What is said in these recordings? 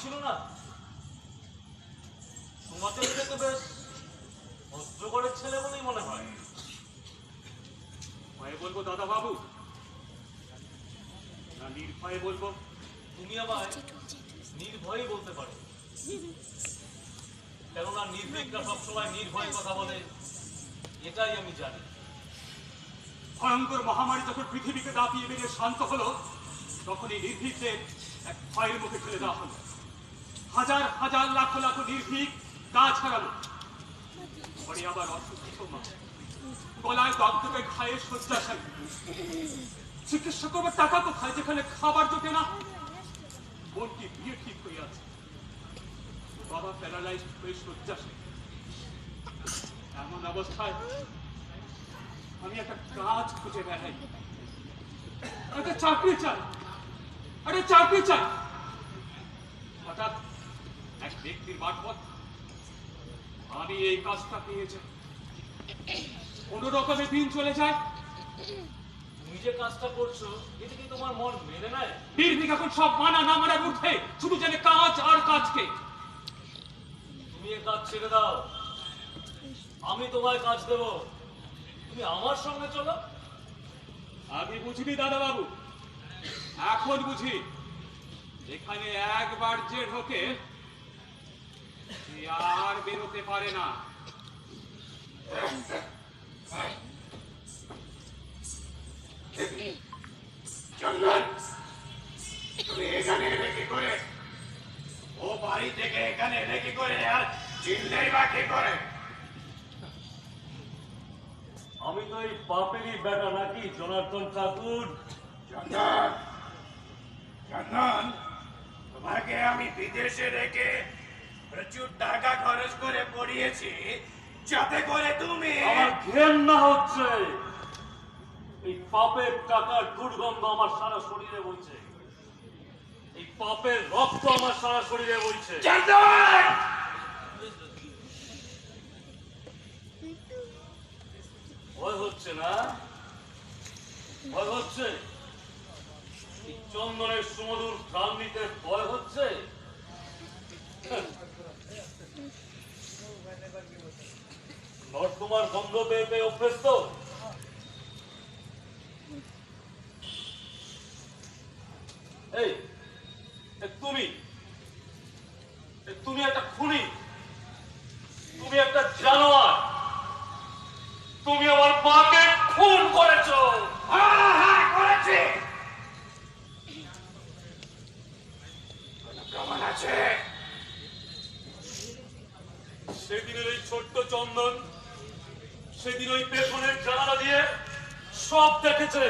ছিল না? তোমাকে দেখে বেশ ভদ্রগড়ের ছেলে বলেই মনে হয়। ভয়ে বলবো দাদা বাবু, না নির্ভয়ে বলবো? তুমি আমায় নির্ভয়ে বলতে পারো, কেননা নির্ভীকরা সবসময় নির্ভয়ে কথা বলে, এটাই আমি জানি। ভয়ঙ্কর মহামারী যখন পৃথিবীকে দাপিয়ে বেরিয়ে শান্ত হলো, তখন এই নির্ভীকদের এক ভয়ের মুখে ফেলে দেওয়া হলো। হাজার হাজার লাখ লাখ নির্ভীক কাজ হারালো। পরে আবার অসুস্থ মা, গলায় দগ্ধকে খায়ে শয্যাশায়ী। চিকিৎসা করবার টাকা কোথায় যেখানে খাবার জোটে না? বোনটি বিয়ে ঠিক হয়ে আছে, বাবা প্যারালাইজ হয়ে শয্যাশায়ী। এমন অবস্থায় আমি একটা কাজ খুঁজে বেড়াই, একটা চাকরি চাই, একটা চাকরি চাই। হঠাৎ এক ব্যক্তির মারফত আমি এই কাজটা পেয়ে যাই। কোনো রকমে দিন চলে যায়। তুমি যে কাজটা করছো এটা কি তোমার মন মেনে নেয়? নির্ভীক এখন সব মানা না মানার ঊর্ধ্বে, শুধু জানে কাজ আর কাজকে। তুমি এ কাজ ছেড়ে দাও, আমি তোমায় কাজ দেব, তুমি আমার সঙ্গে চলো। আগে বুঝিনি দাদা বাবু, এখন বুঝি। এখানে একবার যে ঢোকে সে আর বেরোতে পারে না। চন্দন, তুমি এখানে এলে কি করে? ও বাড়ি থেকে এখানে এলে কি করে? আর চিনলেই বা কি করে? আমি তো এই বাপেরই বেটা নাকি জনার্দন ঠাকুর? চন্দন, চন্দন, তোমাকে আমি বিদেশে রেখে প্রচুর টাকা খরচ করে পড়িয়েছি, যাতে করে তুমি... আমার ঘেন্না হচ্ছে। এই পাপের টাকার দুর্গন্ধ আমার সারা শরীরে বইছে, এই পাপের রক্ত আমার সারা শরীরে বইছে। চন্দন! ভয় হচ্ছে না? ভয় হচ্ছে? এই চন্দনের সুমধুর ঘ্রাণ নিতে ভয় হচ্ছে? নর্দমার গন্ধ পেয়ে পেয়ে অভ্যেস তো। এই তুমি তুমি একটা খুনি, তুমি একটা জানোয়ার, তুমি আমার মাকে খুন করেছো। হ্যাঁ, করেছি। কোনো প্রমাণ আছে? সেদিনের এই ছোট্ট চন্দন সেদিন ওই পেছনের জানালা দিয়ে সব দেখেছে।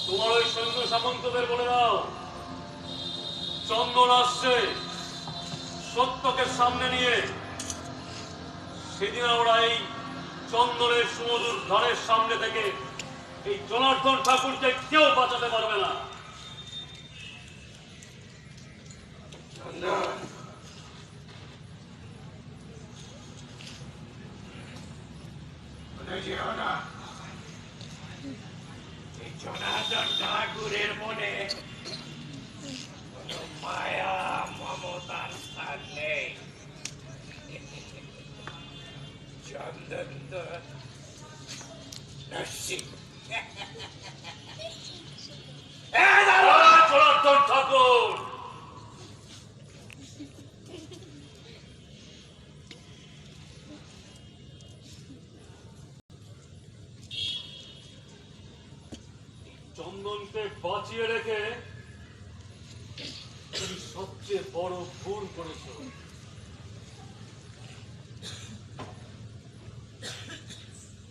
তোমার ওই সৈন্য সামন্তদের বলে দাও, চন্দন আসছে সত্যকে সামনে নিয়ে। সেদিন ওরা এই চন্দনের সুমধুর ঘরের সামনে থেকে এই জনার্দন ঠাকুরকে কেউ বাঁচাতে পারবে না। চন্দন, যেও না। এই জনার্দন ঠাকুরের মনে কোনো মায়া মমতার স্থান নেই। চন্দন তো নস্যি। জনার্দন ঠাকুর, চন্দনকে বাঁচিয়ে রেখে তুমি সবচেয়ে বড় ভুল করেছো।